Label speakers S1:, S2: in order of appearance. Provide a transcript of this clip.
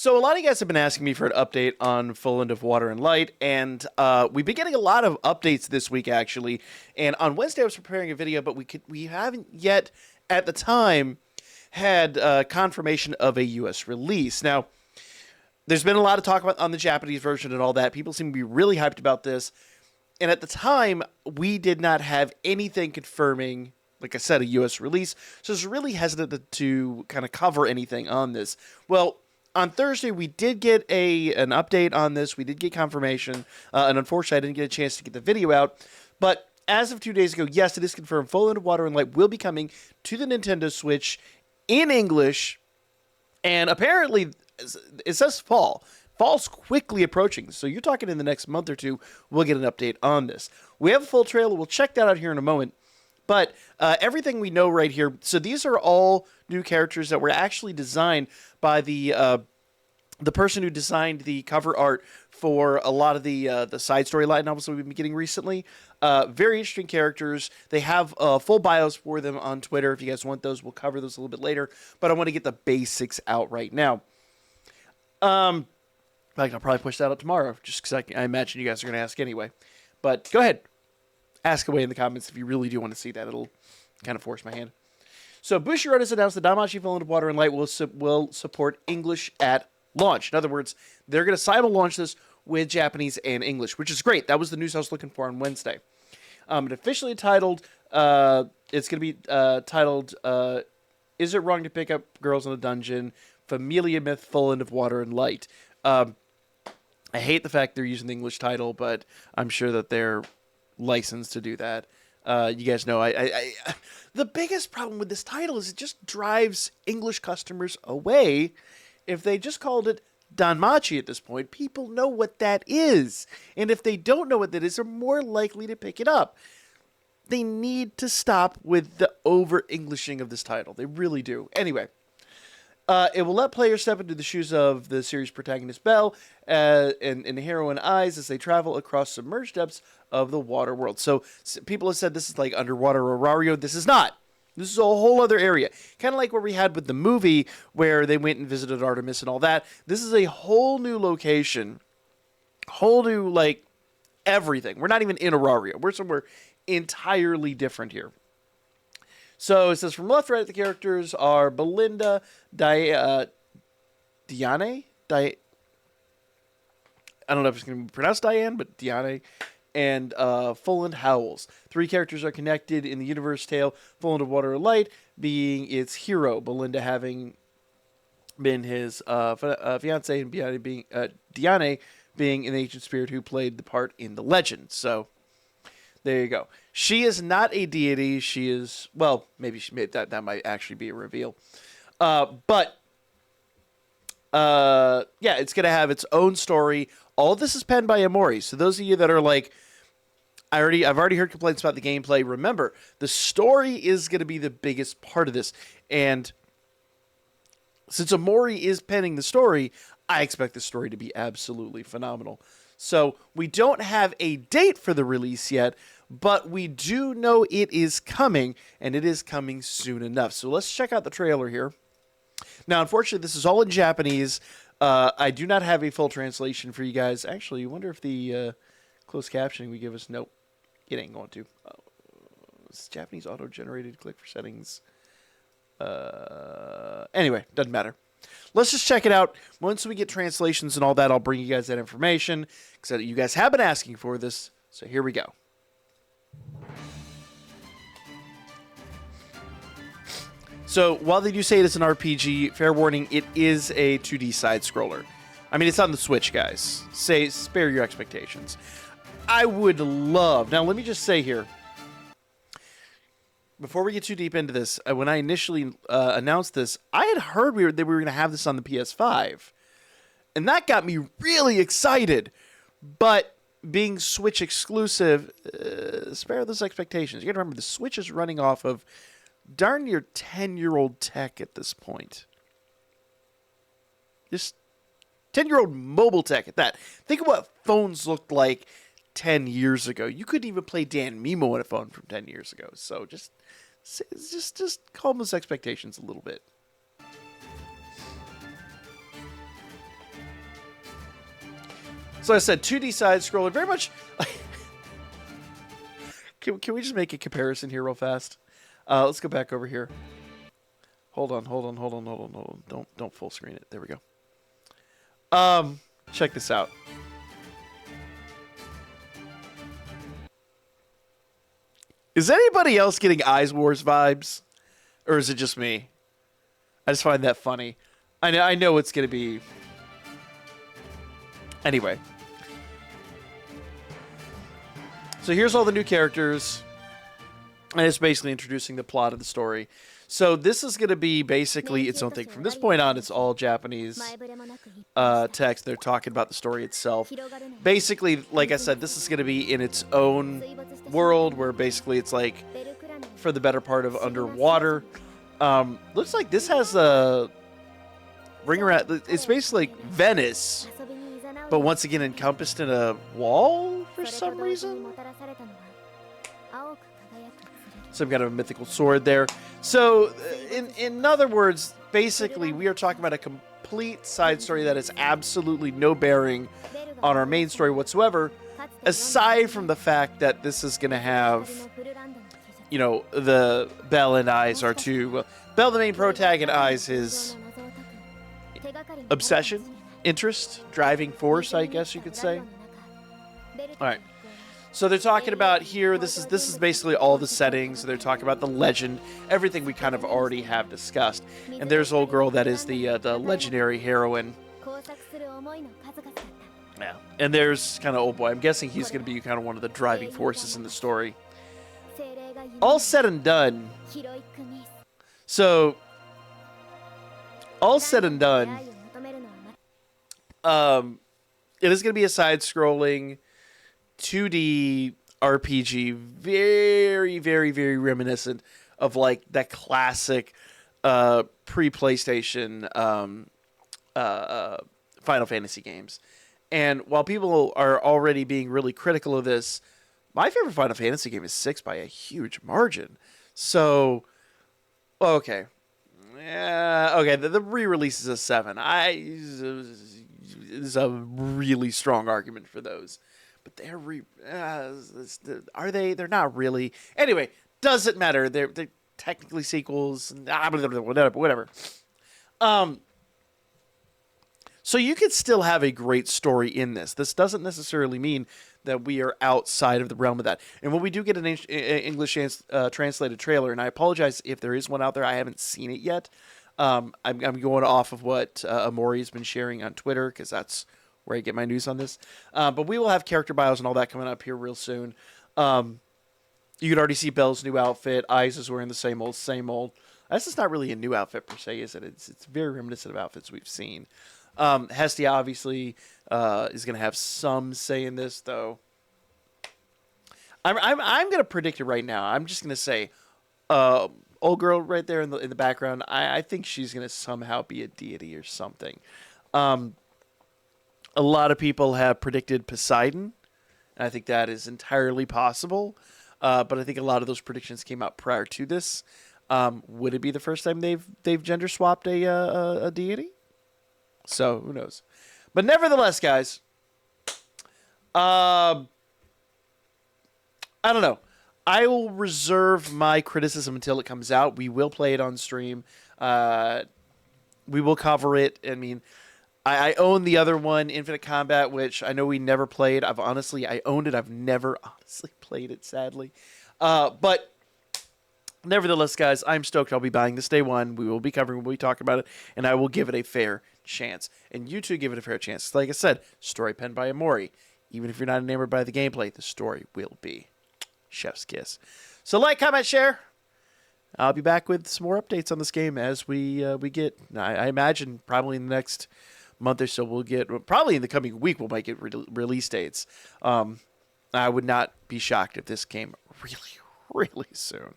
S1: So a lot of you guys have been asking me for an update on Fulland of Water and Light, and we've been getting a lot of updates this week, actually. And on Wednesday, I was preparing a video, but we haven't yet, at the time, had confirmation of a U.S. release. Now, there's been a lot of talk about on the Japanese version and all that. People seem to be really hyped about this. And at the time, we did not have anything confirming, like I said, a U.S. release. So I was really hesitant to kind of cover anything on this. Well, on Thursday, we did get an update on this. We did get confirmation. And unfortunately, I didn't get a chance to get the video out. But as of 2 days ago, yes, it is confirmed. Fulland of Water and Light will be coming to the Nintendo Switch in English. And apparently, it says fall. Fall's quickly approaching. So you're talking in the next month or two, we'll get an update on this. We have a full trailer. We'll check that out here in a moment. But everything we know right here, so these are all new characters that were actually designed by the person who designed the cover art for a lot of the side storyline novels that we've been getting recently. Very interesting characters. They have full bios for them on Twitter. If you guys want those, we'll cover those a little bit later. But I want to get the basics out right now. In fact, I'll probably push that out tomorrow, just because I imagine you guys are going to ask anyway. But go ahead. Ask away in the comments if you really do want to see that. It'll kind of force my hand. So Bushiroad has announced that Danmachi Fulland of Water and Light will support English at launch. In other words, they're going to simul-launch this with Japanese and English, which is great. That was the news I was looking for on Wednesday. It officially titled, it's going to be titled, Is It Wrong to Pick Up Girls in a Dungeon? Familia Myth Fulland of Water and Light. I hate the fact they're using the English title, but I'm sure that they're licensed to do that. You guys know, the biggest problem with this title is it just drives English customers away. If they just called it Danmachi at this point, people know what that is. And if they don't know what that is, they're more likely to pick it up. They need to stop with the over-Englishing of this title. They really do. Anyway, it will let players step into the shoes of the series protagonist Belle and heroine Eyes as they travel across submerged depths of the water world. So people have said this is like underwater Aurario. This is not. This is a whole other area. Kind of like what we had with the movie where they went and visited Artemis and all that. This is a whole new location. Whole new, like, everything. We're not even in Aurario. We're somewhere entirely different here. So it says, from left to right, the characters are Belinda, Diane? I don't know if it's going to be pronounced Diane, but Diane, and Fulland Howells. 3 characters are connected in the universe tale, Fulland of Water and Light being its hero, Belinda having been his fiancée, and Diane being an ancient spirit who played the part in the legend. So there you go. She is not a deity. She is, well, maybe that might actually be a reveal. But yeah, it's going to have its own story. All this is penned by Amori. So those of you that are like, I've already heard complaints about the gameplay. Remember, the story is going to be the biggest part of this. And since Amori is penning the story, I expect the story to be absolutely phenomenal. So we don't have a date for the release yet, but we do know it is coming, and it is coming soon enough. So let's check out the trailer here. Now, unfortunately, this is all in Japanese. I do not have a full translation for you guys. Actually, I wonder if the closed captioning we give us... Nope, it ain't going to. It's Japanese auto-generated. Click for settings. Anyway, doesn't matter. Let's just check it out. Once we get translations and all that, I'll bring you guys that information, because you guys have been asking for this. So here we go. So while they do say it is an RPG, fair warning, it is a 2D side-scroller. I mean, it's on the Switch, guys. Spare your expectations. I would love... Now, let me just say here, before we get too deep into this, when I initially announced this, I had heard that we were going to have this on the PS5. And that got me really excited. But being Switch exclusive, spare those expectations. You got to remember, the Switch is running off of darn near 10-year-old tech at this point. Just 10-year-old mobile tech at that. Think of what phones looked like 10 years ago. You couldn't even play Danmemo on a phone from 10 years ago. So just calm those expectations a little bit. So I said 2D side scroller, very much. Can we just make a comparison here real fast? Let's go back over here. Hold on. Don't full screen it. There we go. Check this out. Is anybody else getting Eyes Wars vibes? Or is it just me? I just find that funny. I know it's going to be... Anyway. So here's all the new characters. And it's basically introducing the plot of the story. So this is going to be basically its own thing. From this point on, it's all Japanese text. They're talking about the story itself. Basically, like I said, this is going to be in its own world where basically it's like for the better part of underwater. Looks like this has a ring around. It's basically like Venice, but once again encompassed in a wall for some reason. Some kind of a mythical sword there. So, in other words, basically, we are talking about a complete side story that has absolutely no bearing on our main story whatsoever, aside from the fact that this is going to have, you know, the Bell and Eyes are two. Well, Bell, the main protag, and Eyes, his obsession, interest, driving force, I guess you could say. All right. So they're talking about here, this is basically all the settings. They're talking about the legend, everything we kind of already have discussed. And there's old girl that is the legendary heroine. Yeah. And there's kind of old boy. I'm guessing he's going to be kind of one of the driving forces in the story. All said and done. So, all said and done, it is going to be a side-scrolling 2D RPG, very, very, very reminiscent of like that classic pre-PlayStation Final Fantasy games. And while people are already being really critical of this, my favorite Final Fantasy game is 6 by a huge margin. So, okay. Yeah, okay, the re-release is a 7. There's a really strong argument for those. But are they? They're not really. Anyway, doesn't matter. They're technically sequels. Whatever. So you could still have a great story in this. This doesn't necessarily mean that we are outside of the realm of that. And when we do get an English translated trailer, and I apologize if there is one out there, I haven't seen it yet. I'm going off of what Amori's been sharing on Twitter because that's where I get my news on this. But we will have character bios and all that coming up here real soon. You can already see Belle's new outfit. Eyes is wearing the same old. This is not really a new outfit per se, is it? It's very reminiscent of outfits we've seen. Hestia obviously is going to have some say in this, though. I'm going to predict it right now. I'm just going to say, old girl right there in the background. I think she's going to somehow be a deity or something. A lot of people have predicted Poseidon, and I think that is entirely possible. But I think a lot of those predictions came out prior to this. Would it be the first time they've gender swapped a deity? So who knows? But nevertheless, guys, I don't know. I will reserve my criticism until it comes out. We will play it on stream. We will cover it. I mean, I own the other one, Infinite Combat, which I know we never played. I owned it. I've never honestly played it, sadly. But nevertheless, guys, I'm stoked. I'll be buying this day one. We will be covering, we'll be talking about it, and I will give it a fair chance. And you too give it a fair chance. Like I said, story penned by Amori. Even if you're not enamored by the gameplay, the story will be. Chef's kiss. So like, comment, share. I'll be back with some more updates on this game as we get. I imagine probably in the next month or so we'll get. Probably in the coming week we might get release dates. I would not be shocked if this came really, really soon.